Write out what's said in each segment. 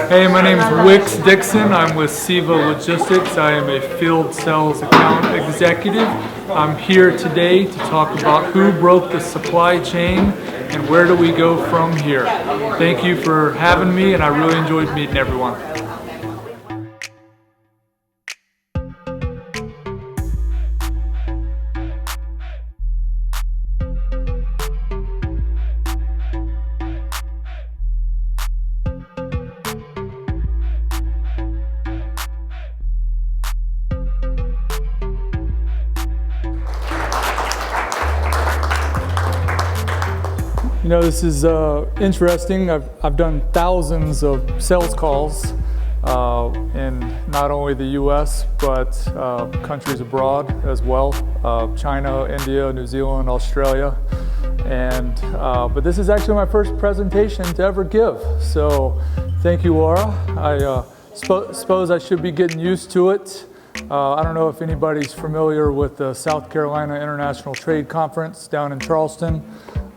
Hey, my name is Wicks Dickson. I'm with SIVA Logistics. I am a field sales account executive. I'm here today to talk about who broke the supply chain and where do we go from here. Thank you for having me, and I really enjoyed meeting everyone. You know, this is interesting. I've done thousands of sales calls in not only the US, but countries abroad as well, China, India, New Zealand, Australia. And but this is actually my first presentation to ever give. So thank you, Laura. I suppose I should be getting used to it. I don't know if anybody's familiar with the South Carolina International Trade Conference down in Charleston.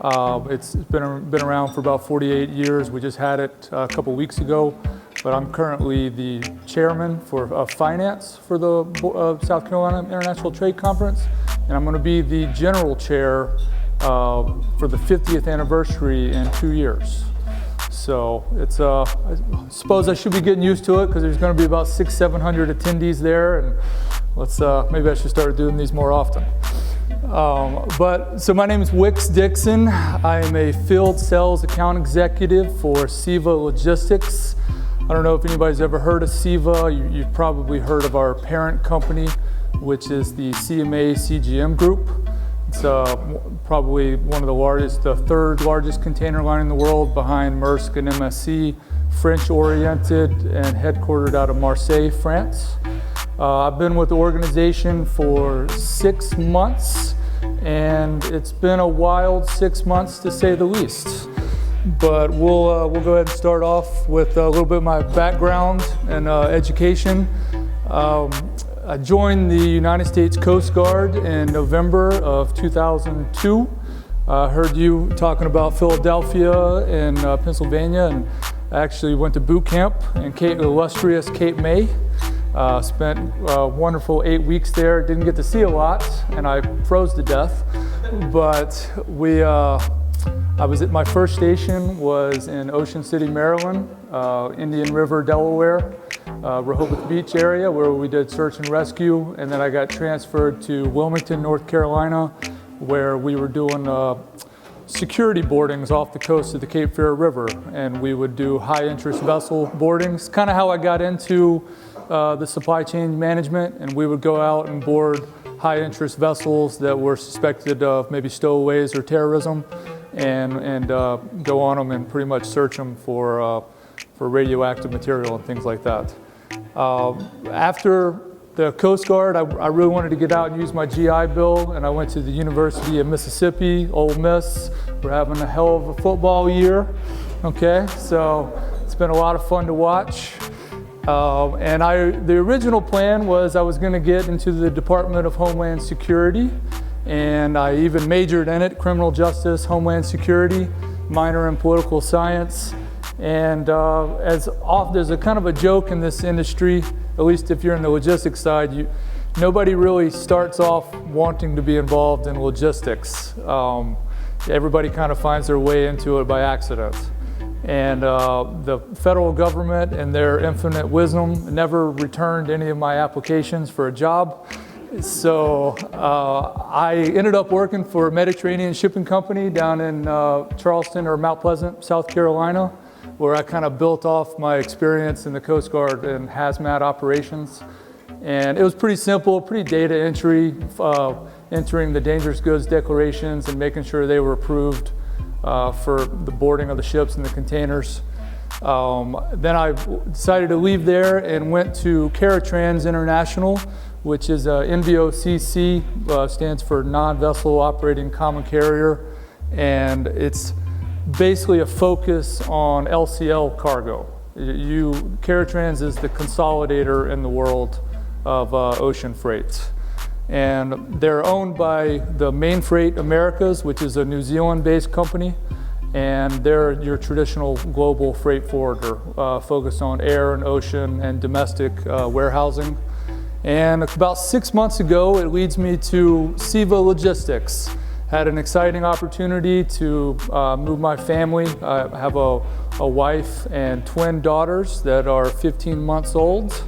It's been around for about 48 years. We just had it a couple weeks ago, but I'm currently the chairman for finance for the South Carolina International Trade Conference, and I'm going to be the general chair for the 50th anniversary in 2 years. So it's I suppose I should be getting used to it because there's going to be about 600-700 attendees there, and maybe I should start doing these more often. So my name is Wicks Dickson. I am a field sales account executive for SIVA Logistics. I don't know if anybody's ever heard of SIVA. You've probably heard of our parent company, which is the CMA CGM Group. It's probably one of the largest, the third largest container line in the world behind Maersk and MSC, French-oriented and headquartered out of Marseille, France. I've been with the organization for 6 months, and it's been a wild 6 months to say the least. But we'll go ahead and start off with a little bit of my background and education. I joined the United States Coast Guard in November of 2002. I heard you talking about Philadelphia and Pennsylvania, and I actually went to boot camp in illustrious Cape May. Spent a wonderful 8 weeks there. Didn't get to see a lot, and I froze to death. But my first station was in Ocean City, Maryland, Indian River, Delaware, Rehoboth Beach area, where we did search and rescue. And then I got transferred to Wilmington, North Carolina, where we were doing security boardings off the coast of the Cape Fear River, and we would do high interest vessel boardings. Kind of how I got into the supply chain management, and we would go out and board high interest vessels that were suspected of maybe stowaways or terrorism, and go on them and pretty much search them for radioactive material and things like that. After the Coast Guard, I really wanted to get out and use my GI Bill, and I went to the University of Mississippi, Ole Miss. We're having a hell of a football year, okay? So it's been a lot of fun to watch. And the original plan was I was going to get into the Department of Homeland Security, and I even majored in it, criminal justice, Homeland Security, minor in political science. And there's a kind of a joke in this industry, at least if you're in the logistics side, nobody really starts off wanting to be involved in logistics. Everybody kind of finds their way into it by accident. And the federal government, in their infinite wisdom, never returned any of my applications for a job. So I ended up working for a Mediterranean shipping company down in Charleston or Mount Pleasant, South Carolina, where I kind of built off my experience in the Coast Guard and hazmat operations. And it was pretty simple, pretty data entry, entering the dangerous goods declarations and making sure they were approved for the boarding of the ships and the containers. Then I decided to leave there and went to Caratrans International, which is NVOCC, stands for Non-Vessel Operating Common Carrier, and it's basically a focus on LCL cargo. Caratrans is the consolidator in the world of ocean freight. And they're owned by the Main Freight Americas, which is a New Zealand-based company. and they're your traditional global freight forwarder, focused on air and ocean and domestic warehousing. And about 6 months ago, it leads me to SIVA Logistics. Had an exciting opportunity to move my family. I have a wife and twin daughters that are 15 months old.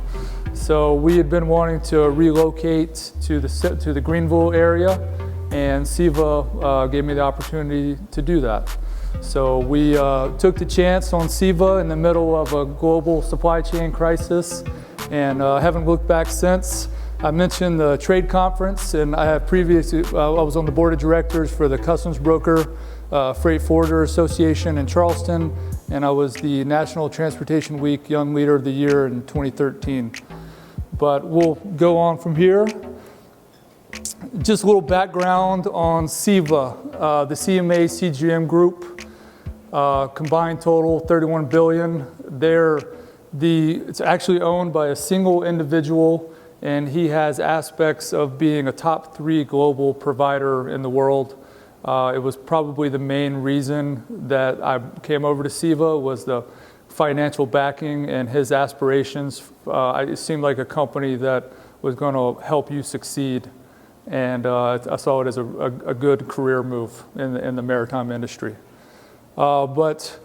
So we had been wanting to relocate to the Greenville area, and SIVA gave me the opportunity to do that. So we took the chance on SIVA in the middle of a global supply chain crisis, and haven't looked back since. I mentioned the trade conference, and I have previously, I was on the board of directors for the Customs Broker Freight Forwarder Association in Charleston, and I was the National Transportation Week Young Leader of the Year in 2013. But we'll go on from here. Just a little background on SIVA, the CMA CGM Group, combined total 31 billion. It's actually owned by a single individual, and he has aspects of being a top 3 global provider in the world. It was probably the main reason that I came over to SIVA was the financial backing and his aspirations. It seemed like a company that was going to help you succeed, and I saw it as a good career move in the maritime industry. But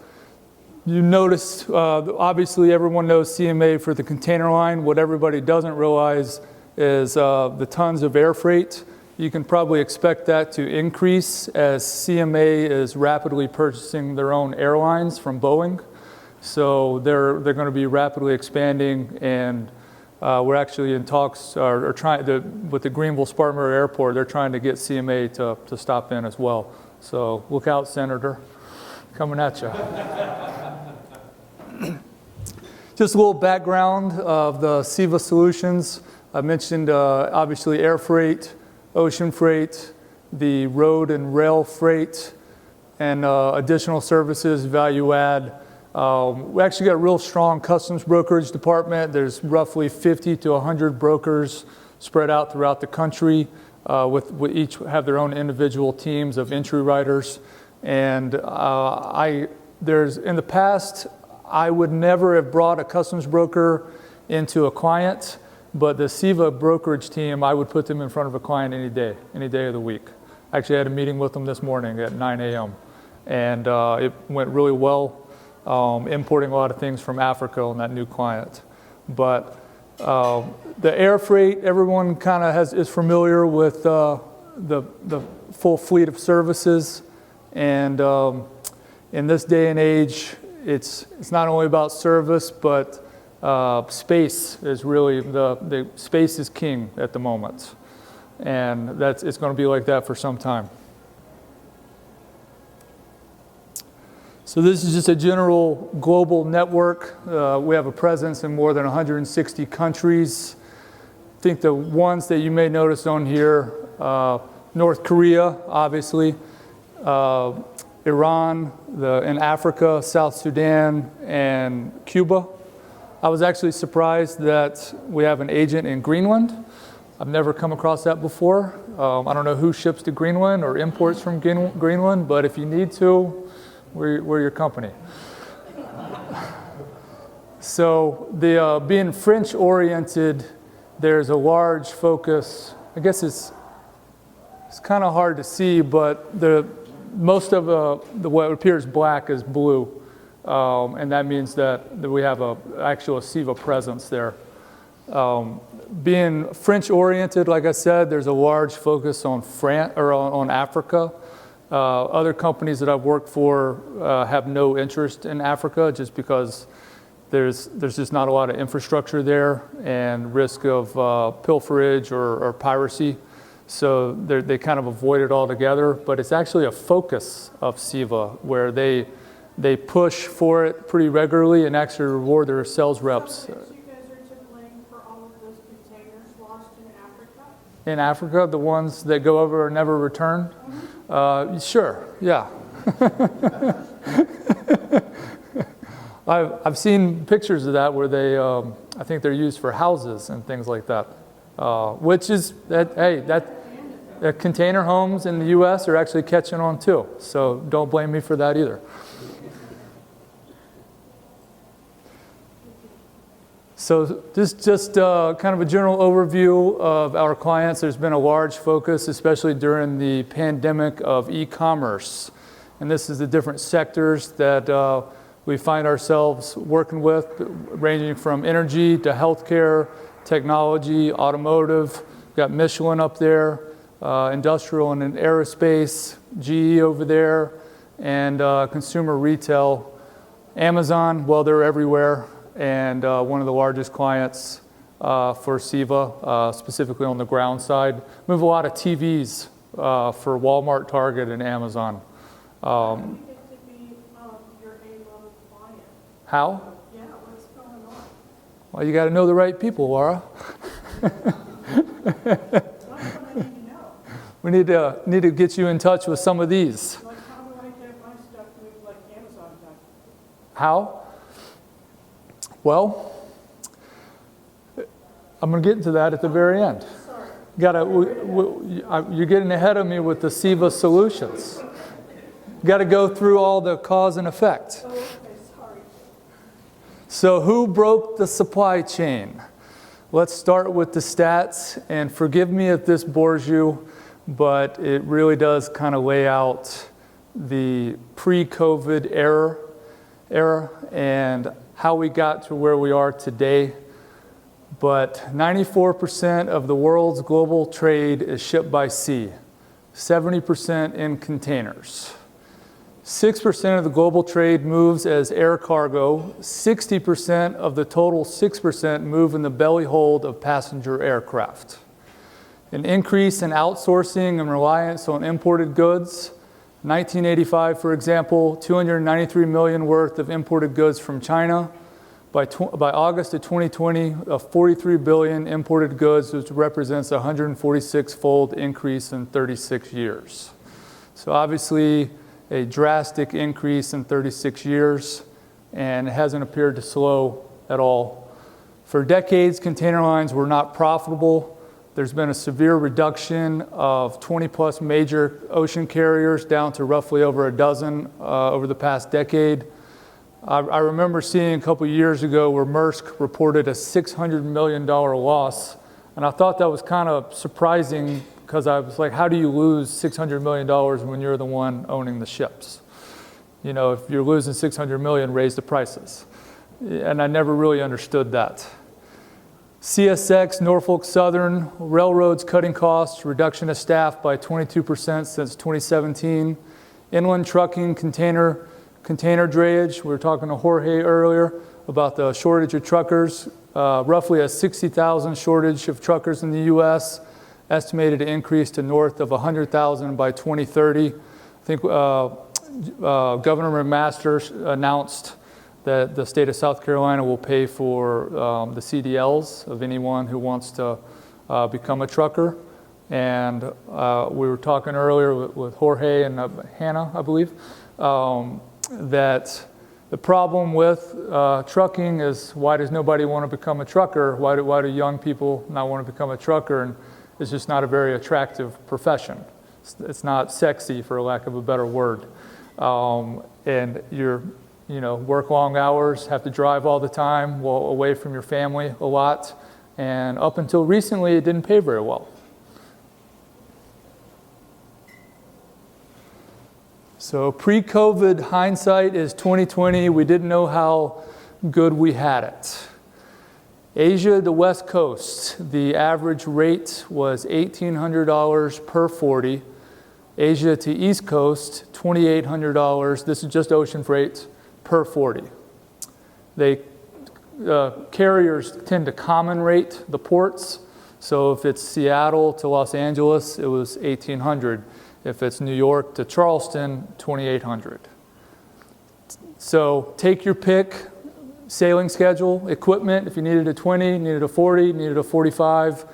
you notice, obviously everyone knows CMA for the container line. What everybody doesn't realize is the tons of air freight. You can probably expect that to increase as CMA is rapidly purchasing their own airlines from Boeing. So they're going to be rapidly expanding, and we're actually in talks with the Greenville Spartanburg Airport. They're trying to get CMA to stop in as well. So look out, Senator, coming at you. Just a little background of the SIVA solutions. I mentioned obviously air freight, ocean freight, the road and rail freight, and additional services, value add. We actually got a real strong customs brokerage department. There's roughly 50 to 100 brokers spread out throughout the country, with each have their own individual teams of entry writers. And in the past, I would never have brought a customs broker into a client, but the SIVA brokerage team, I would put them in front of a client any day of the week. I actually had a meeting with them this morning at 9 a.m. and it went really well, importing a lot of things from Africa on that new client. But the air freight, everyone kind of is familiar with the full fleet of services, and in this day and age, it's not only about service, but space is really the space is king at the moment, and it's going to be like that for some time. So this is just a general global network. We have a presence in more than 160 countries. I think the ones that you may notice on here, North Korea, obviously, Iran, in Africa, South Sudan, and Cuba. I was actually surprised that we have an agent in Greenland. I've never come across that before. I don't know who ships to Greenland or imports from Greenland, but if you need to, we're your company. So being French-oriented, there's a large focus. I guess it's kind of hard to see, but most of what appears black is blue, and that means that we have a SIVA presence there. Being French-oriented, like I said, there's a large focus on on Africa. Other companies that I've worked for have no interest in Africa, just because there's just not a lot of infrastructure there and risk of pilferage or piracy. So they kind of avoid it altogether, but it's actually a focus of SIVA where they push for it pretty regularly and actually reward their sales reps. You guys are to blame for all of those containers lost in Africa? In Africa, the ones that go over and never return? Mm-hmm. Sure, yeah. I've seen pictures of that where they, I think they're used for houses and things like that, which is, Container homes in the U.S. are actually catching on too, so don't blame me for that either. So this is just kind of a general overview of our clients. There's been a large focus, especially during the pandemic, of e-commerce. And this is the different sectors that we find ourselves working with, ranging from energy to healthcare, technology, automotive. We've got Michelin up there, industrial and aerospace, GE over there, and consumer retail. Amazon, well, they're everywhere. And one of the largest clients for SIVA, specifically on the ground side. Move a lot of TVs for Walmart, Target, and Amazon. How do you get to be your A-level client? How? Yeah, what's going on? Well, you got to know the right people, Laura. That's what I need to know. We need to get you in touch with some of these. Like, how do I get my stuff moved like Amazon does? How? Well, I'm going to get into that at the very end. Sorry. You're getting ahead of me with the SIVA solutions. You got to go through all the cause and effect. Oh, okay, sorry. So who broke the supply chain? Let's start with the stats, and forgive me if this bores you, but it really does kind of lay out the pre-COVID era and how we got to where we are today. But 94% of the world's global trade is shipped by sea, 70% in containers. 6% of the global trade moves as air cargo. 60% of the total 6% move in the belly hold of passenger aircraft. An increase in outsourcing and reliance on imported goods. 1985, for example, 293 million worth of imported goods from China. By August of 2020, 43 billion imported goods, which represents a 146-fold increase in 36 years. So obviously, a drastic increase in 36 years, and it hasn't appeared to slow at all. For decades, container lines were not profitable. There's been a severe reduction of 20-plus major ocean carriers down to roughly over a dozen over the past decade. I remember seeing a couple years ago where Maersk reported a $600 million loss, and I thought that was kind of surprising because I was like, how do you lose $600 million when you're the one owning the ships? You know, if you're losing $600 million, raise the prices. And I never really understood that. CSX, Norfolk Southern, railroads cutting costs, reduction of staff by 22% since 2017. Inland trucking, container drayage. We were talking to Jorge earlier about the shortage of truckers. Roughly a 60,000 shortage of truckers in the U.S., estimated to increase to north of 100,000 by 2030. I think Governor McMaster announced that the state of South Carolina will pay for the CDLs of anyone who wants to become a trucker. And we were talking earlier with Jorge and Hannah, I believe, that the problem with trucking is, why does nobody want to become a trucker? Why do young people not want to become a trucker? And it's just not a very attractive profession. It's not sexy, for lack of a better word. And you're, work long hours, have to drive all the time, well, away from your family a lot. And up until recently, it didn't pay very well. So pre-COVID hindsight is 2020. We didn't know how good we had it. Asia to West Coast, the average rate was $1,800 per 40. Asia to East Coast, $2,800. This is just ocean freight per 40. Carriers tend to common rate the ports. So if it's Seattle to Los Angeles, it was $1,800. If it's New York to Charleston, $2,800. So take your pick, sailing schedule, equipment. If you needed a 20, needed a 40, needed a 45,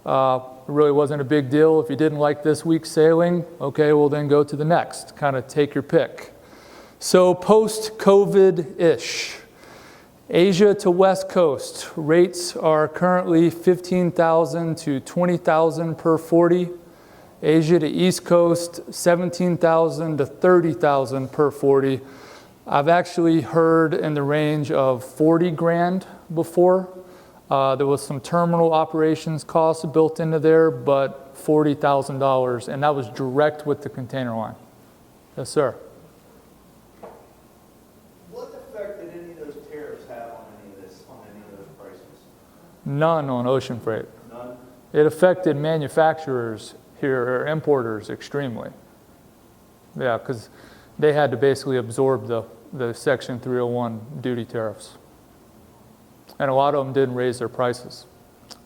it really wasn't a big deal. If you didn't like this week's sailing, okay, well then go to the next. Kind of take your pick. So post-COVID-ish, Asia to West Coast, rates are currently $15,000 to $20,000 per 40. Asia to East Coast, 17,000 to 30,000 per 40. I've actually heard in the range of 40 grand before. There was some terminal operations costs built into there, but $40,000, and that was direct with the container line. Yes, sir. What effect did any of those tariffs have on any of those prices? None on ocean freight. None? It affected manufacturers here, or importers, extremely. Yeah, because they had to basically absorb the Section 301 duty tariffs. And a lot of them didn't raise their prices.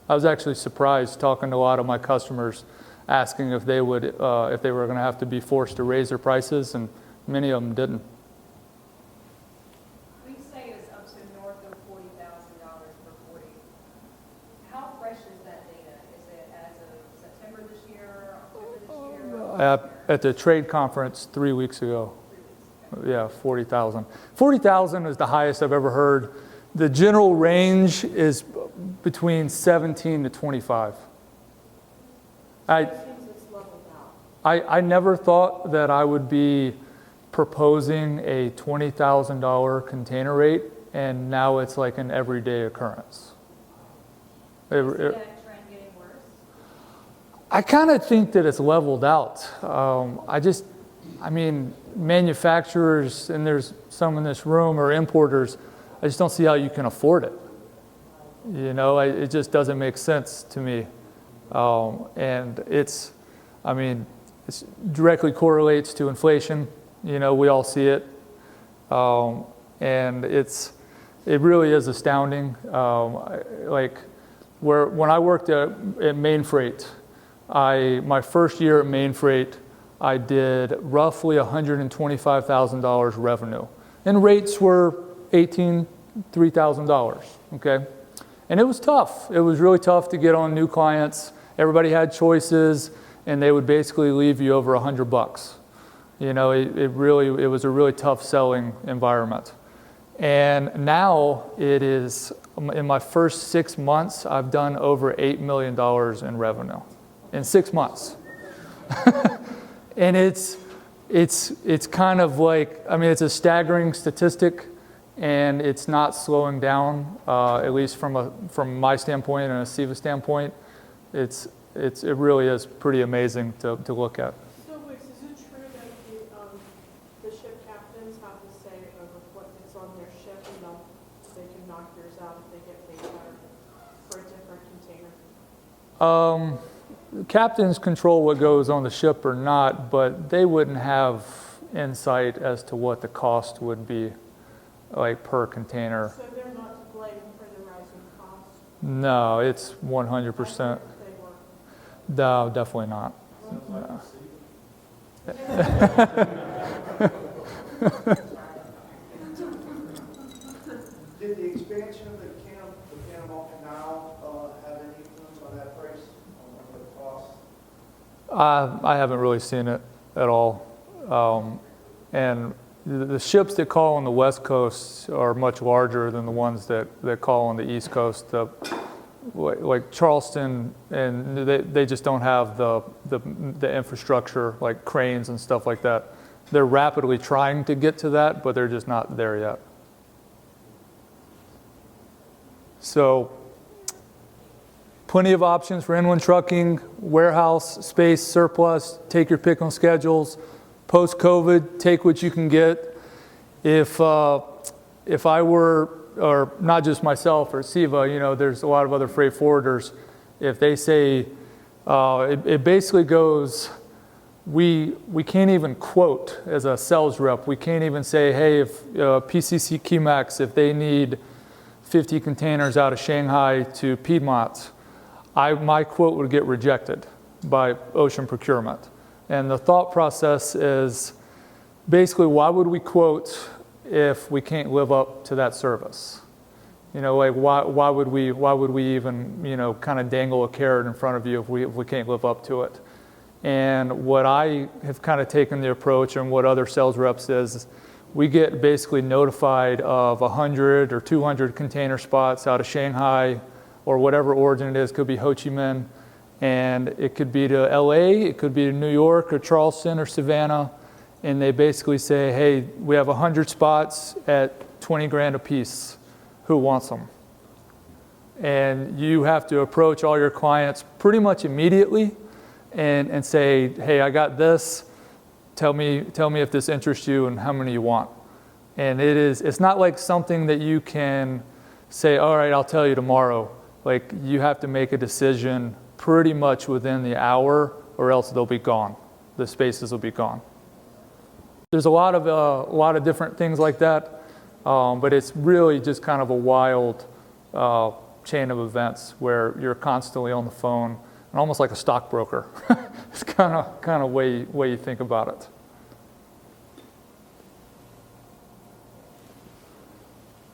I was actually surprised talking to a lot of my customers, asking if they were going to have to be forced to raise their prices, and many of them didn't. We say it's up to north of $40,000 per 40. How fresh is that data? Is it as of September this year, October this year? At the trade conference 3 weeks ago. Yeah, 40,000. 40,000 is the highest I've ever heard. The general range is between 17 to 25. It seems it's leveled out. I never thought that I would be proposing a $20,000 container rate, and now it's like an everyday occurrence. Is that trend getting worse? I kind of think that it's leveled out. I mean, manufacturers, and there's some in this room, or importers, I just don't see how you can afford it. You know, it just doesn't make sense to me. And it directly correlates to inflation. You know, we all see it. And it really is astounding. Like, when I worked at Main Freight, my first year at Main Freight, I did roughly $125,000 revenue. And rates were $3,000, okay? And it was tough. It was really tough to get on new clients. Everybody had choices, and they would basically leave you over $100. You know, it was a really tough selling environment. And now it is, in my first 6 months, I've done over $8 million in revenue. In 6 months. And it's kind of like, I mean, it's a staggering statistic, and it's not slowing down, at least from my standpoint and a SIVA standpoint. It really is pretty amazing to look at. So, Wicks, is it true that the ship captains have to say over what is on their ship, and they can knock yours out if they get paid better for a different container? Captains control what goes on the ship or not, but they wouldn't have insight as to what the cost would be, like, per container. So they're not to blame for the rising costs? No, it's 100%. No, definitely not. No. Did the expansion of the Panama Canal have any influence on that price, on the cost? I haven't really seen it at all. And the ships that call on the West Coast are much larger than the ones that call on the East Coast. Like Charleston, and they just don't have the infrastructure, like cranes and stuff like that. They're rapidly trying to get to that, but they're just not there yet. So, plenty of options for inland trucking, warehouse space, surplus, take your pick on schedules. Post-COVID, take what you can get. If I were, or not just myself or SIVA, you know, there's a lot of other freight forwarders. If they say, it basically goes, we can't even quote as a sales rep. We can't even say, hey, if PCC Keymax, if they need 50 containers out of Shanghai to Piedmont, my quote would get rejected by ocean procurement. And the thought process is basically, why would we quote if we can't live up to that service? You know, like why would we even, you know, kind of dangle a carrot in front of you if we can't live up to it? And what I have kind of taken the approach, and what other sales reps is, we get basically notified of 100 or 200 container spots out of Shanghai or whatever origin it is, could be Ho Chi Minh, And it could be to LA, it could be to New York or Charleston or Savannah. And they basically say, hey, we have 100 spots at 20 grand a piece. Who wants them? And you have to approach all your clients pretty much immediately and say, hey, I got this. Tell me if this interests you and how many you want. And it's not like something that you can say, all right, I'll tell you tomorrow. Like, you have to make a decision pretty much within the hour, or else they'll be gone. The spaces will be gone. There's a lot of different things like that, but it's really just kind of a wild chain of events where you're constantly on the phone, and almost like a stockbroker. It's kind of way you think about it.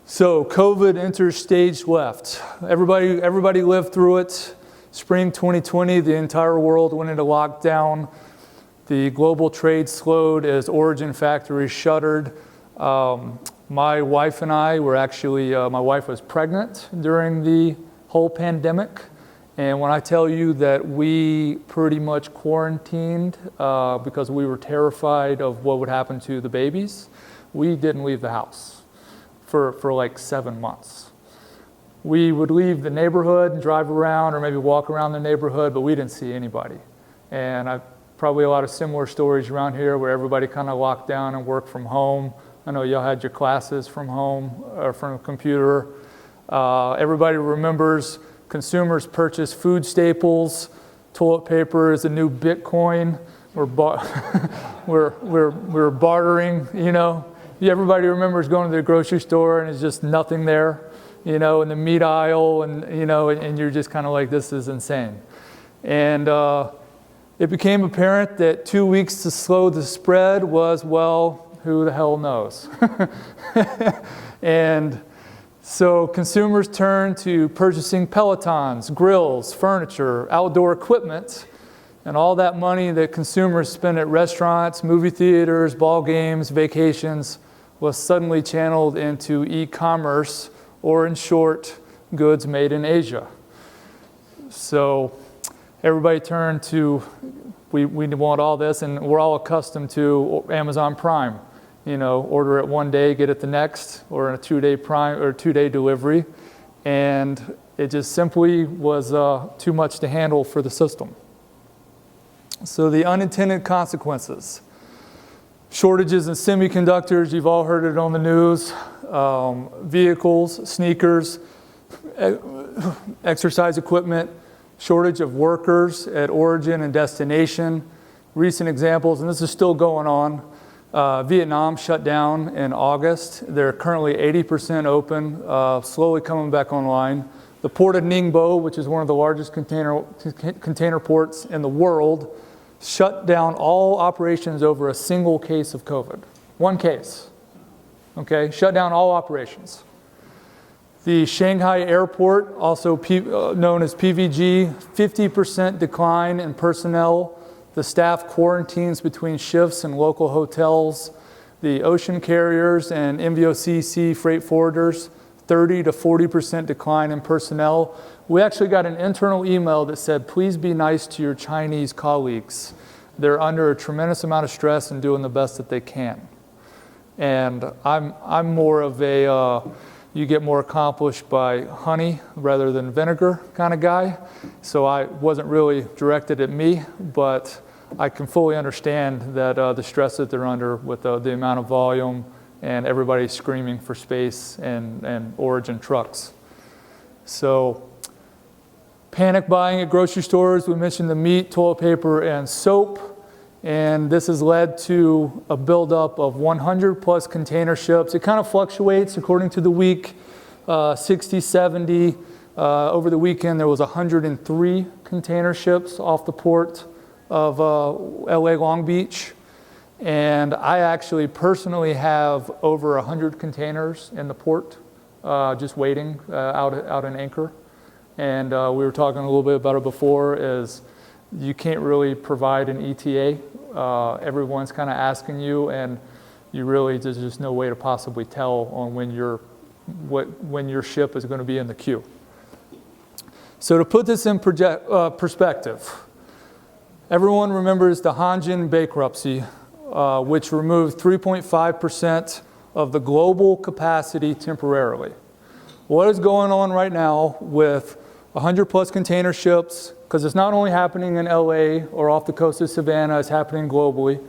So COVID enters stage left. Everybody lived through it. Spring 2020, the entire world went into lockdown. The global trade slowed as origin factories shuttered. My wife and I were actually, my wife was pregnant during the whole pandemic. And when I tell you that we pretty much quarantined because we were terrified of what would happen to the babies, we didn't leave the house for like 7 months. We would leave the neighborhood and drive around or maybe walk around the neighborhood, but we didn't see anybody. And probably a lot of similar stories around here where everybody kind of locked down and worked from home. I know y'all had your classes from home or from a computer. Everybody remembers consumers purchased food staples. Toilet paper is the new Bitcoin. We're bartering, you know. Everybody remembers going to the grocery store and there's just nothing there, you know, in the meat aisle, and you know, and you're just kind of like, this is insane. And it became apparent that 2 weeks to slow the spread was, well, who the hell knows? And so consumers turned to purchasing Pelotons, grills, furniture, outdoor equipment, and all that money that consumers spend at restaurants, movie theaters, ball games, vacations was suddenly channeled into e-commerce, or in short, goods made in Asia. So everybody turned to, we want all this, and we're all accustomed to Amazon Prime. You know, order it one day, get it the next, or in a 2-day Prime or 2-day delivery, and it just simply was too much to handle for the system. So the unintended consequences: shortages in semiconductors. You've all heard it on the news. Vehicles, sneakers, exercise equipment. Shortage of workers at origin and destination. Recent examples, and this is still going on. Vietnam shut down in August. They're currently 80% open, slowly coming back online. The port of Ningbo, which is one of the largest container ports in the world, shut down all operations over a single case of COVID. One case. Okay, shut down all operations. The Shanghai airport, also known as PVG, 50% decline in personnel. The staff quarantines between shifts in local hotels. The ocean carriers and MVOCC freight forwarders, 30 to 40% decline in personnel. We actually got an internal email that said, please be nice to your Chinese colleagues. They're under a tremendous amount of stress and doing the best that they can. And I'm more of a, you get more accomplished by honey rather than vinegar kind of guy. So I wasn't really directed at me, but I can fully understand that the stress that they're under with the amount of volume and everybody screaming for space and origin trucks. So panic buying at grocery stores. We mentioned the meat, toilet paper, and soap. And this has led to a buildup of 100 plus container ships. It kind of fluctuates according to the week, 60, 70. Over the weekend, there was 103 container ships off the port of LA Long Beach. And I actually personally have over 100 containers in the port, just waiting out in anchor. And we were talking a little bit about it before, is you can't really provide an ETA. Everyone's kind of asking you, and you really, there's just no way to possibly tell on when your ship is going to be in the queue. So to put this in perspective, everyone remembers the Hanjin bankruptcy, which removed 3.5% of the global capacity temporarily. What is going on right now with 100 plus container ships, because it's not only happening in LA or off the coast of Savannah, it's happening globally,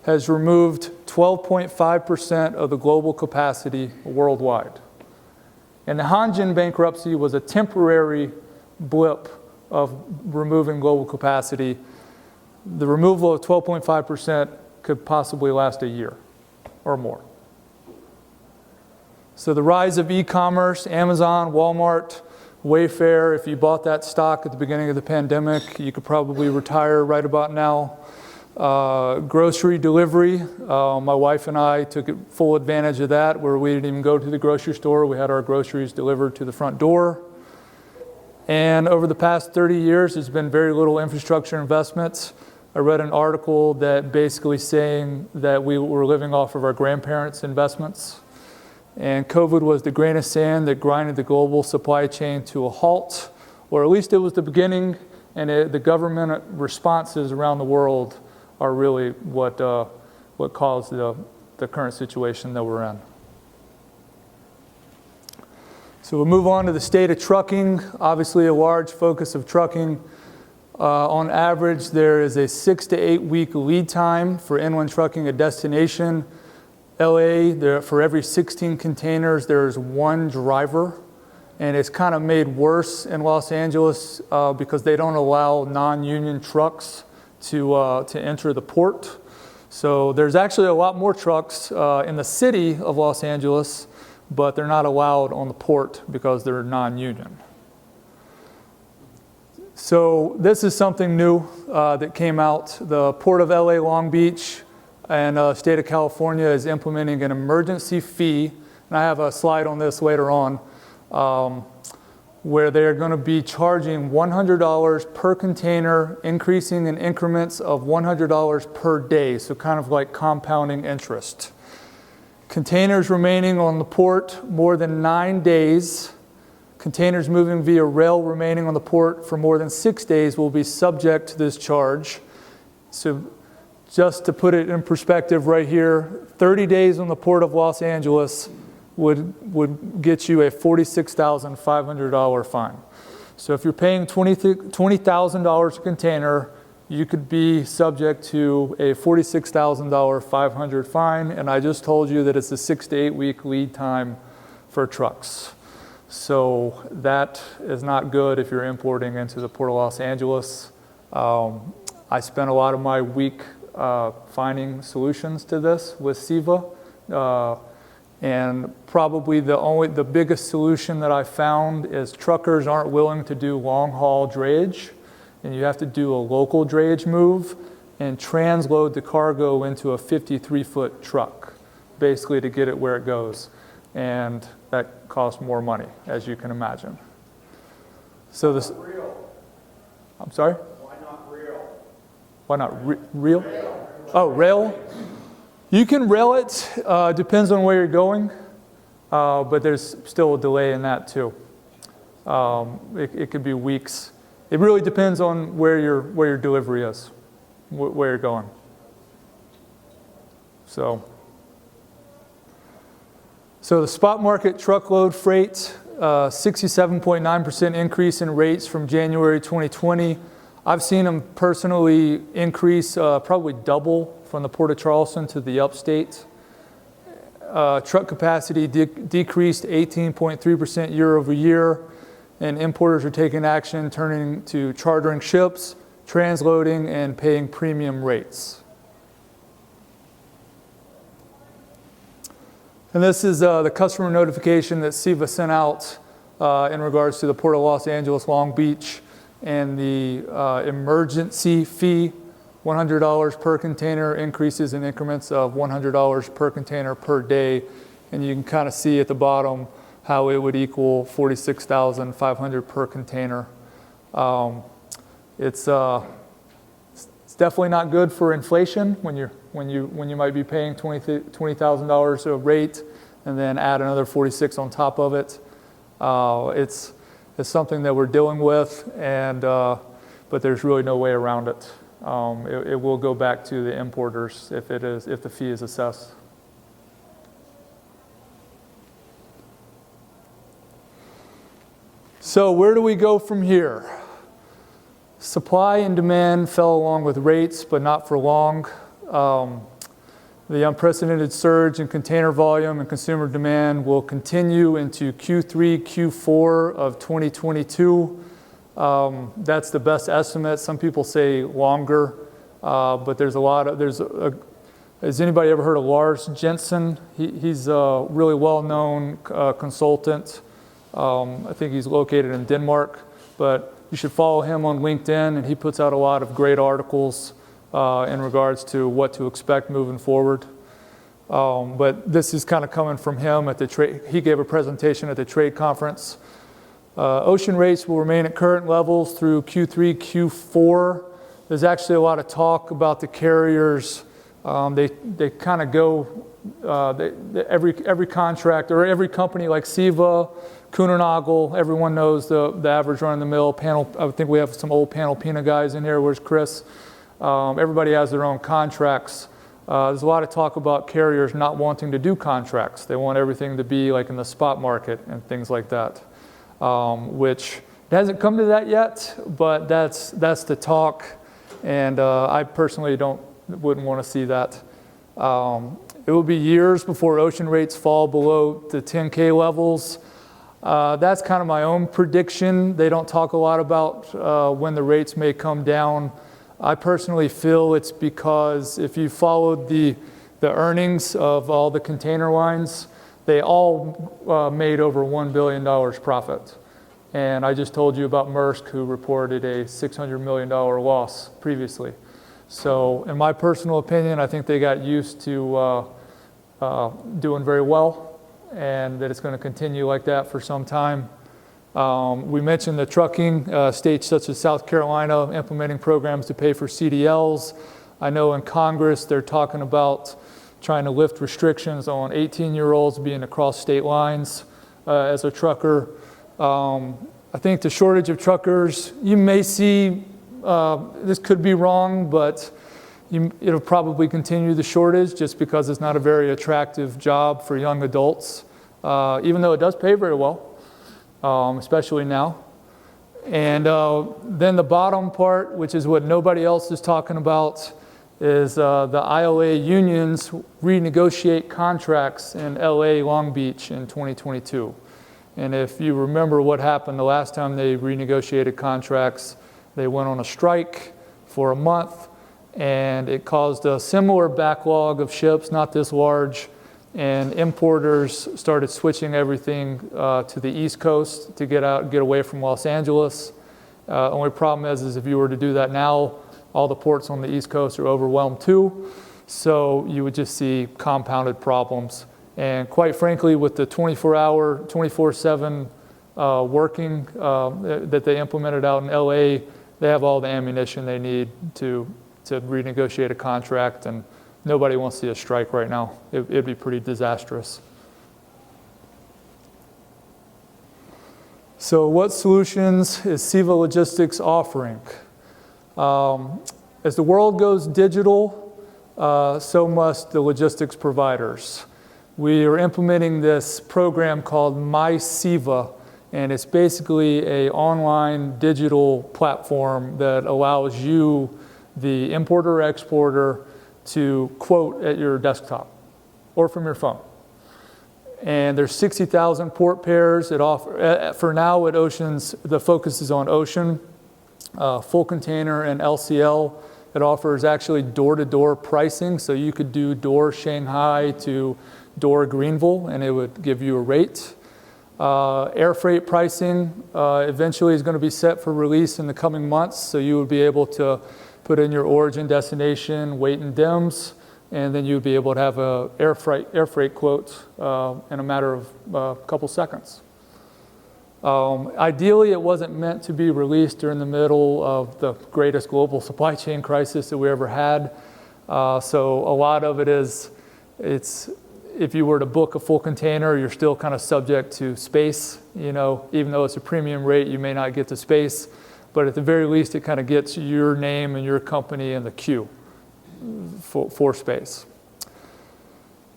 has removed 12.5% of the global capacity worldwide. And the Hanjin bankruptcy was a temporary blip of removing global capacity. The removal of 12.5% could possibly last a year or more. So the rise of e-commerce, Amazon, Walmart, Wayfair, if you bought that stock at the beginning of the pandemic, you could probably retire right about now. Grocery delivery, my wife and I took full advantage of that, where we didn't even go to the grocery store. We had our groceries delivered to the front door. And over the past 30 years, there's been very little infrastructure investments. I read an article that basically saying that we were living off of our grandparents' investments. And COVID was the grain of sand that grinded the global supply chain to a halt, or at least it was the beginning, and the government responses around the world are really what caused the current situation that we're in. So we'll move on to the state of trucking. Obviously a large focus of trucking. On average, there is a 6 to 8 week lead time for inland trucking a destination. LA, for every 16 containers, there's one driver. And it's kind of made worse in Los Angeles because they don't allow non-union trucks to enter the port. So there's actually a lot more trucks in the city of Los Angeles, but they're not allowed on the port because they're non-union. So this is something new that came out. The Port of LA Long Beach and state of California is implementing an emergency fee, and I have a slide on this later on, where they're going to be charging $100 per container, increasing in increments of $100 per day, so kind of like compounding interest. Containers remaining on the port more than 9 days, containers moving via rail remaining on the port for more than 6 days will be subject to this charge. So just to put it in perspective right here, 30 days on the port of Los Angeles would get you a $46,500 fine. So if you're paying $20,000 a container, you could be subject to a $46,000 500 fine, and I just told you that it's a 6 to 8 week lead time for trucks. So that is not good if you're importing into the Port of Los Angeles. I spent a lot of my week finding solutions to this with SEVA. And probably the biggest solution that I found is truckers aren't willing to do long haul drayage, and you have to do a local drayage move and transload the cargo into a 53-foot truck, basically to get it where it goes. And that costs more money, as you can imagine. So this. Real. I'm sorry? Why not real? Why not real? Oh, rail? You can rail it, depends on where you're going, but there's still a delay in that too. It could be weeks. It really depends on where your delivery is, where you're going. So the spot market truckload freight, 67.9% increase in rates from January 2020. I've seen them personally increase probably double from the Port of Charleston to the upstate. Truck capacity decreased 18.3% year over year, and importers are taking action, turning to chartering ships, transloading, and paying premium rates. And this is the customer notification that SEVA sent out in regards to the Port of Los Angeles, Long Beach, and the emergency fee, $100 per container, increases in increments of $100 per container per day. And you can kind of see at the bottom how it would equal $46,500 per container. It's definitely not good for inflation when you might be paying $20,000 a rate and then add another 46 on top of it. It's something that we're dealing with, but there's really no way around it. It will go back to the importers if the fee is assessed. So where do we go from here? Supply and demand fell along with rates, but not for long. The unprecedented surge in container volume and consumer demand will continue into Q3, Q4 of 2022. That's the best estimate. Some people say longer, but has anybody ever heard of Lars Jensen? He's a really well-known consultant. I think he's located in Denmark, but you should follow him on LinkedIn, and he puts out a lot of great articles in regards to what to expect moving forward. But this is kind of coming from him at the trade. He gave a presentation at the trade conference. Ocean rates will remain at current levels through Q3, Q4. There's actually a lot of talk about the carriers. They kind of go, every contract or every company like Siva, Kuehne+Nagel, everyone knows the average run-of-the-mill panel. I think we have some old Panalpina guys in here. Where's Chris? Everybody has their own contracts. There's a lot of talk about carriers not wanting to do contracts. They want everything to be like in the spot market and things like that, which it hasn't come to that yet, but that's the talk, and I personally wouldn't want to see that. It will be years before ocean rates fall below the 10K levels. That's kind of my own prediction. They don't talk a lot about when the rates may come down. I personally feel it's because if you followed the earnings of all the container lines, they all made over $1 billion profit. And I just told you about Maersk, who reported a $600 million loss previously. So in my personal opinion, I think they got used to doing very well, and that it's going to continue like that for some time. We mentioned the trucking, states such as South Carolina implementing programs to pay for CDLs. I know in Congress they're talking about trying to lift restrictions on 18-year-olds being across state lines as a trucker. I think the shortage of truckers, you may see, this could be wrong, but it'll probably continue the shortage just because it's not a very attractive job for young adults, even though it does pay very well. Especially now. And then the bottom part, which is what nobody else is talking about, is the ILA unions renegotiate contracts in LA, Long Beach in 2022. And if you remember what happened the last time they renegotiated contracts, they went on a strike for a month, and it caused a similar backlog of ships, not this large, and importers started switching everything to the East Coast to get away from Los Angeles. Only problem is if you were to do that now, all the ports on the East Coast are overwhelmed too. So you would just see compounded problems. And quite frankly, with the 24-hour, 24/7 working that they implemented out in LA, they have all the ammunition they need to renegotiate a contract, and nobody wants to see a strike right now. It'd be pretty disastrous. So what solutions is Siva Logistics offering? As the world goes digital, so must the logistics providers. We are implementing this program called My Siva, and it's basically an online digital platform that allows you, the importer or exporter, to quote at your desktop or from your phone. And there's 60,000 port pairs. For now at Oceans, the focus is on ocean, full container and LCL. It offers actually door-to-door pricing, so you could do door Shanghai to door Greenville, and it would give you a rate. Air freight pricing eventually is going to be set for release in the coming months, so you would be able to put in your origin, destination, weight, and DIMS, and then you'd be able to have a air freight quote in a matter of a couple seconds. Ideally, it wasn't meant to be released during the middle of the greatest global supply chain crisis that we ever had. So a lot of it is, if you were to book a full container, you're still kind of subject to space. You know, even though it's a premium rate, you may not get the space, but at the very least, it kind of gets your name and your company in the queue for space.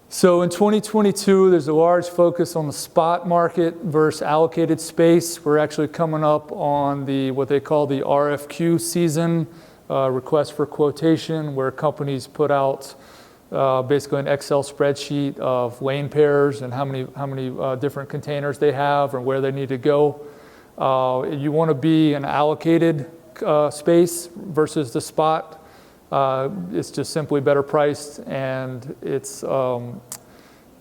So in 2022, there's a large focus on the spot market versus allocated space. We're actually coming up on what they call the RFQ season, request for quotation, where companies put out basically an Excel spreadsheet of lane pairs and how many different containers they have and where they need to go. You want to be an allocated space versus the spot. It's just simply better priced, and it's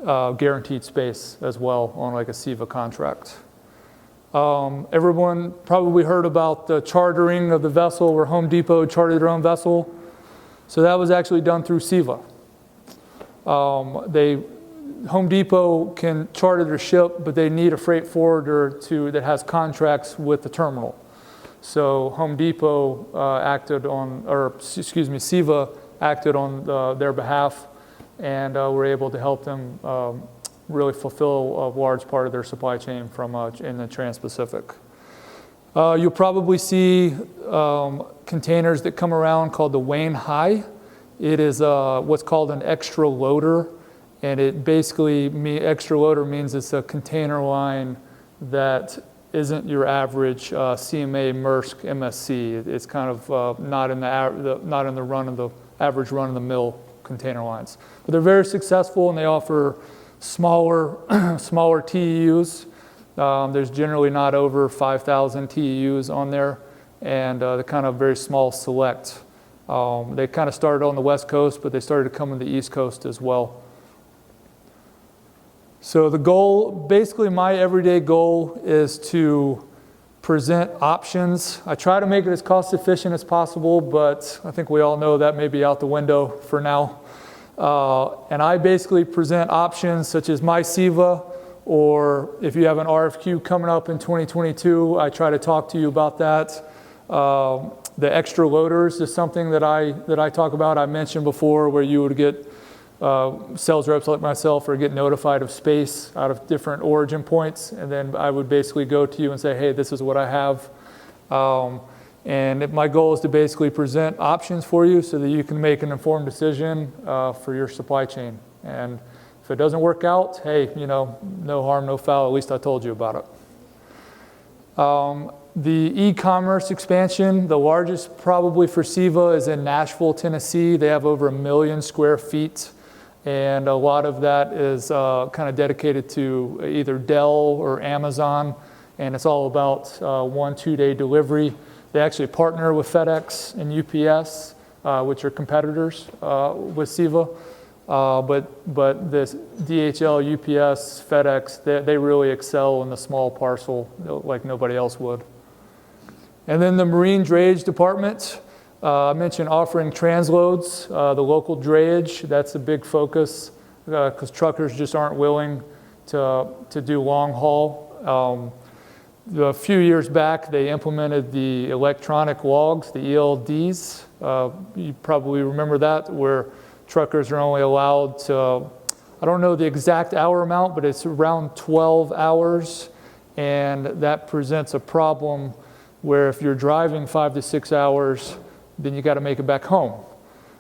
guaranteed space as well on like a SEVA contract. Everyone probably heard about the chartering of the vessel, where Home Depot chartered their own vessel. So that was actually done through SEVA. Home Depot can charter their ship, but they need a freight forwarder that has contracts with the terminal. So Home Depot SEVA acted on their behalf, and were able to help them really fulfill a large part of their supply chain in the Trans-Pacific. You'll probably see containers that come around called the Wayne High. It is what's called an extra loader, and it basically extra loader means it's a container line that isn't your average CMA, Maersk, MSC. It's kind of not in the average run-of-the-mill container lines. But they're very successful, and they offer smaller TEUs. There's generally not over 5,000 TEUs on there, and they're kind of very small select. They kind of started on the West Coast, but they started to come on the East Coast as well. So the goal, basically my everyday goal, is to present options. I try to make it as cost efficient as possible, but I think we all know that may be out the window for now. And I basically present options such as my SEVA, or if you have an RFQ coming up in 2022, I try to talk to you about that. The extra loaders is something that I talk about. I mentioned before, where you would get sales reps like myself or get notified of space out of different origin points, and then I would basically go to you and say, hey, this is what I have. And my goal is to basically present options for you so that you can make an informed decision for your supply chain. And if it doesn't work out, hey, no harm, no foul. At least I told you about it. The e-commerce expansion, the largest probably for SEVA, is in Nashville, Tennessee. They have over 1 million square feet. And a lot of that is kind of dedicated to either Dell or Amazon. And it's all about 1-2 day delivery. They actually partner with FedEx and UPS, which are competitors with SEVA. But this DHL, UPS, FedEx, they really excel in the small parcel like nobody else would. And then the marine drayage department, I mentioned offering transloads, the local drayage. That's a big focus because truckers just aren't willing to do long haul. A few years back, they implemented the electronic logs, the ELDs. You probably remember that, where truckers are only allowed to, I don't know the exact hour amount, but it's around 12 hours. And that presents a problem where if you're driving 5 to 6 hours, then you got to make it back home.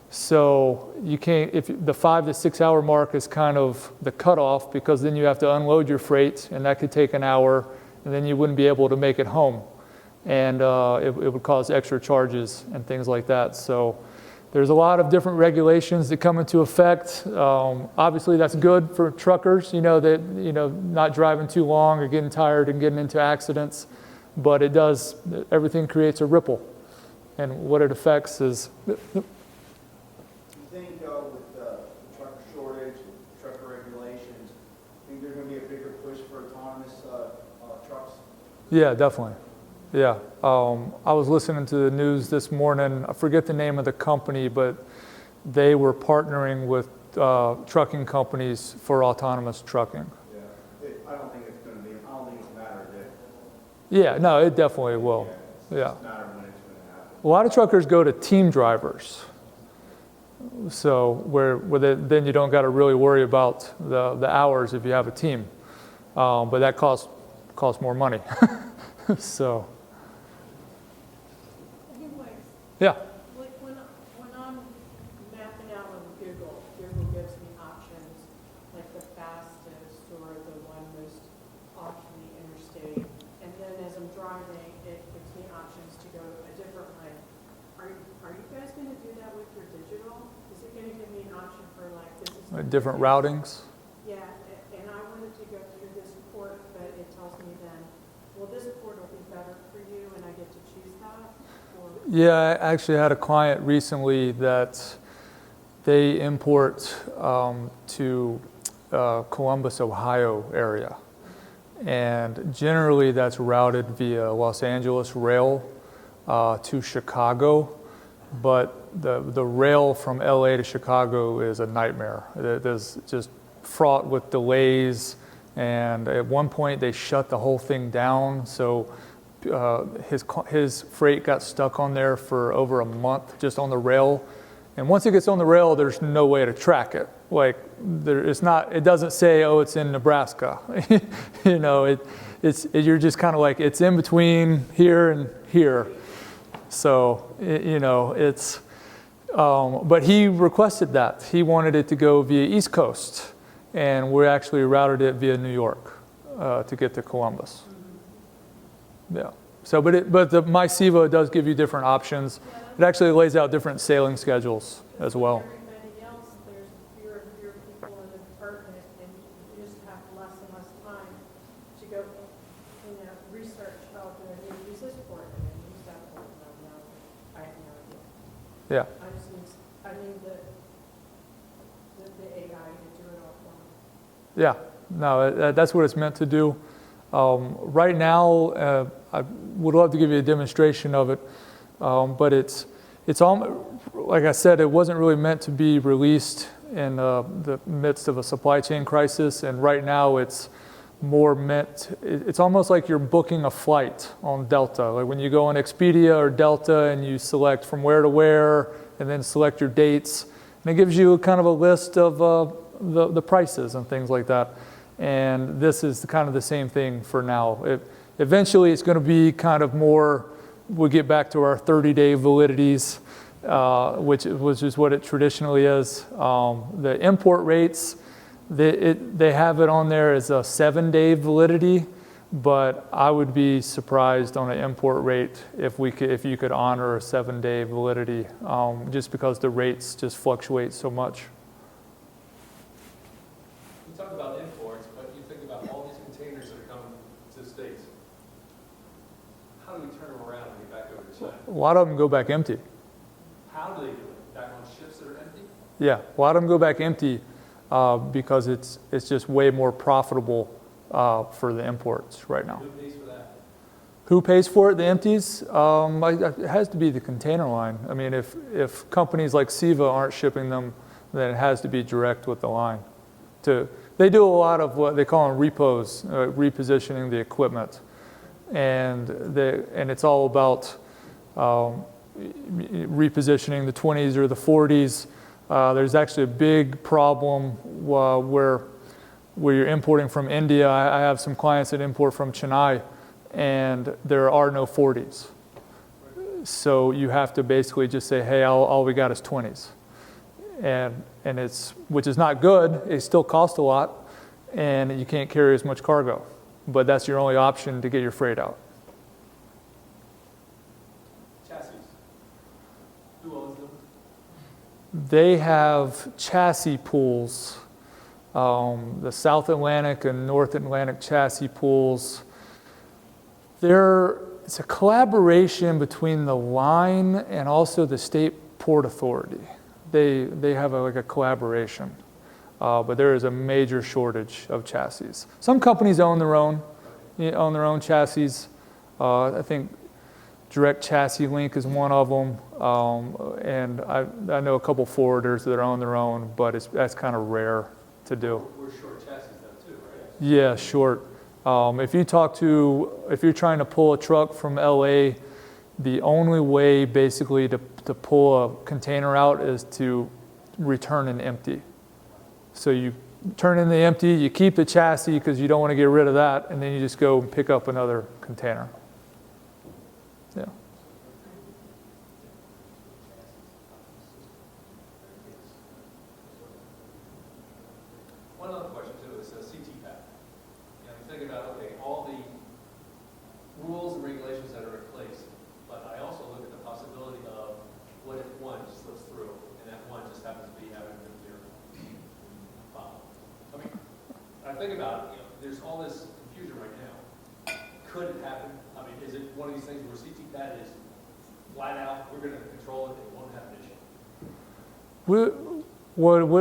So you can't, if the 5 to 6 hour mark is kind of the cutoff, because then you have to unload your freight, and that could take an hour, and then you wouldn't be able to make it home. And it would cause extra charges and things like that. So there's a lot of different regulations that come into effect. Obviously that's good for truckers, not driving too long or getting tired and getting into accidents, but everything creates a ripple. And what it affects is... You think with the trucker shortage, trucker regulations, think there's going to be a bigger push for autonomous trucks? Yeah, definitely. Yeah. I was listening to the news this morning. I forget the name of the company, but they were partnering with trucking companies for autonomous trucking. Yeah. I don't think it's going to be, I don't think it's a matter of if. Yeah, no, it definitely will. Yeah. It's just a matter of when it's going to happen. A lot of truckers go to team drivers. So then you don't got to really worry about the hours if you have a team. But that costs more money. So, Anyways, yeah. like when I'm mapping out on Google gives me options, like the fastest or the one most off the interstate. And then as I'm driving, it gives me options to go a different way. Are you guys gonna do that with your digital? Is it gonna give me an option for like, this is. Different routings. Yeah, and I wanted to go through this port, but it tells me then, well, this port will be better for you, and I get to choose that? Or, Yeah, I actually had a client recently that they import to Columbus, Ohio area. And generally that's routed via Los Angeles rail to Chicago. But the rail from LA to Chicago is a nightmare. There's just fraught with delays. And at one point they shut the whole thing down. So his freight got stuck on there for over a month just on the rail. And once it gets on the rail, there's no way to track it. Like it doesn't say, oh, it's in Nebraska. You know, you're just kind of like, it's in between here and here. So, you know, but he requested that. He wanted it to go via East Coast. And we actually routed it via New York to get to Columbus. Yeah. So, but MySiva does give you different options. It actually lays out different sailing schedules as well. everybody else, there's fewer and fewer people in the department, and you just have less and less time to go, research how to use this port and then use that port. No, I have no idea. Yeah. I need the AI to do it all for me. Yeah. No, that's what it's meant to do. Right now, I would love to give you a demonstration of it, but it's all, like I said, it wasn't really meant to be released in the midst of a supply chain crisis, and right now it's more meant, it's almost like you're booking a flight on Delta. Like when you go on Expedia or Delta and you select from where to where, and then select your dates, and it gives you kind of a list of the prices and things like that. And this is kind of the same thing for now. Eventually it's going to be kind of more, we'll get back to our 30-day validities, which is what it traditionally is. The import rates, they have it on there as a 7-day validity, but I would be surprised on an import rate if you could honor a 7-day validity, just because the rates just fluctuate so much. You talk about imports, but you think about all these containers that are coming to the States. How do we turn them around and get back over to China? A lot of them go back empty. How do they do it? Back on ships that are empty? Yeah, a lot of them go back empty because it's just way more profitable for the imports right now. Who pays for that? Who pays for it? The empties? It has to be the container line. I mean, if companies like Siva aren't shipping them, then it has to be direct with the line. They do a lot of what they call them repos, repositioning the equipment, and it's all about repositioning the 20s or the 40s. There's actually a big problem where you're importing from India. I have some clients that import from Chennai, and there are no 40s. So you have to basically just say, hey, all we got is 20s. And which is not good. It still costs a lot, and you can't carry as much cargo. But that's your only option to get your freight out. Chassis. Who owns them? They have chassis pools. The South Atlantic and North Atlantic chassis pools. It's a collaboration between the line and also the State Port Authority. They have like a collaboration, but there is a major shortage of chassis. Some companies own their own chassis. I think Direct Chassis Link is one of them, and I know a couple forwarders that own their own, but that's kind of rare to do. We're short chassis though too, right? Yeah, short. If you're trying to pull a truck from LA, the only way basically to pull a container out is to return an empty. So you turn in the empty, you keep the chassis because you don't want to get rid of that, and then you just go and pick up another container. Yeah. One other question too is CT-PAT. You know, you think about, okay, all the rules and regulations that are in place, but I also look at the possibility of what if one slips through and that one just happens to be having a nuclear bomb. I mean, I think about, you know, there's all this confusion right now. Could it happen? I mean, is it one of these things where CT-PAT is flat out, we're going to control it, and it won't have an issue?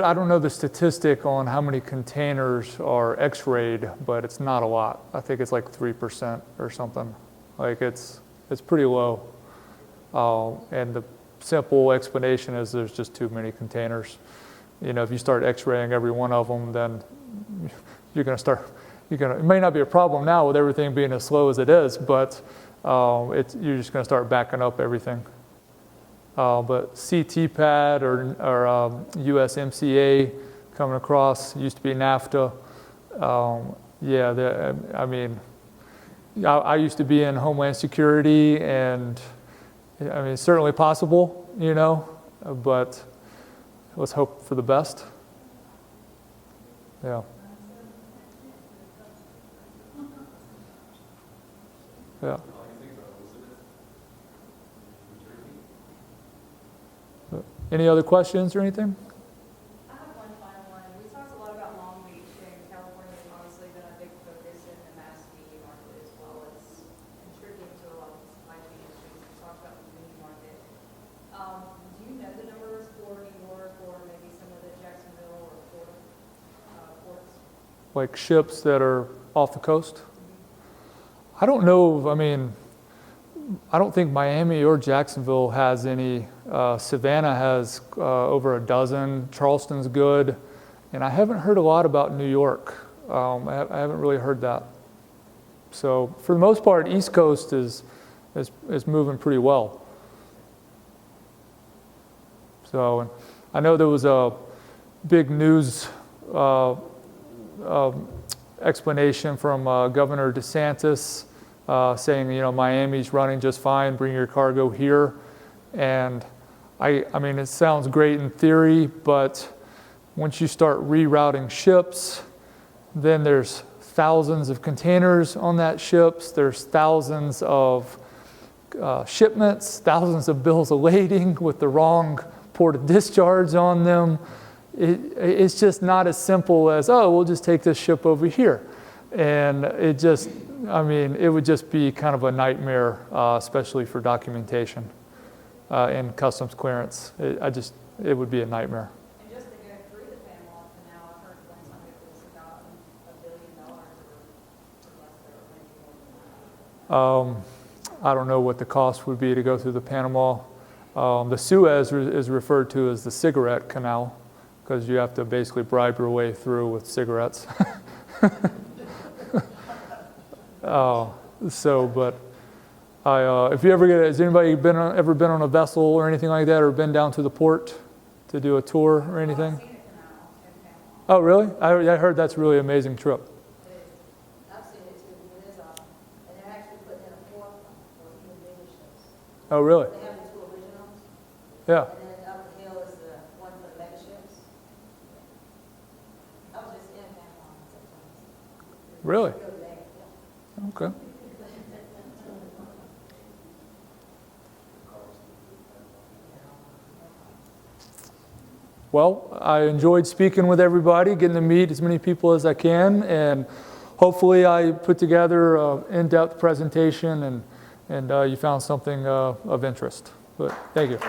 I don't know the statistic on how many containers are X-rayed, but it's not a lot. I think it's like 3% or something. Like it's pretty low. And the simple explanation is there's just too many containers. You know, if you start X-raying every one of them, then you're going to start. It may not be a problem now with everything being as slow as it is, but you're just going to start backing up everything. But CT-PAT or USMCA coming across, used to be NAFTA. I mean, I used to be in Homeland Security, and I mean, it's certainly possible, you know, but let's hope for the best. Yeah. Yeah. Any other questions or anything? I have one final one. We talked a lot about Long Beach, and California has honestly been a big focus in the mass media market as well as contributing to a lot of the supply chain issues. We talked about the community market. Do you know the numbers for New York or maybe some of the Jacksonville or Florida ports? Like ships that are off the coast? I don't know. I mean, I don't think Miami or Jacksonville has any. Savannah has over a dozen. Charleston's good. And I haven't heard a lot about New York. I haven't really heard that. So for the most part, East Coast is moving pretty well. So I know there was a big news explanation from Governor DeSantis saying, you know, Miami's running just fine, bring your cargo here. And I mean, it sounds great in theory, but once you start rerouting ships, then there's thousands of containers on that ships. There's thousands of shipments, thousands of bills of lading with the wrong port of discharge on them. It's just not as simple as, oh, we'll just take this ship over here. And it just, I mean, it would just be kind of a nightmare, especially for documentation and customs clearance. It would be a nightmare. And just to go through the Panama Canal, I heard one time it was about $1 billion or less, or maybe more than that. I don't know what the cost would be to go through the Panama. The Suez is referred to as the cigarette canal because you have to basically bribe your way through with cigarettes. But if you ever has anybody ever been on a vessel or anything like that, or been down to the port to do a tour or anything? I've seen a canal in Panama. Oh, really? I heard that's a really amazing trip. It is. I've seen it too. It is awesome. And they're actually putting in a fourth one for even bigger ships. Oh, really? They have the two originals, Yeah. and then up the hill is the one for the mega ships. I was just in Panama sometimes. Really? Really bad, yeah. Okay. Well, I enjoyed speaking with everybody, getting to meet as many people as I can, and hopefully I put together an in-depth presentation and you found something of interest. But thank you.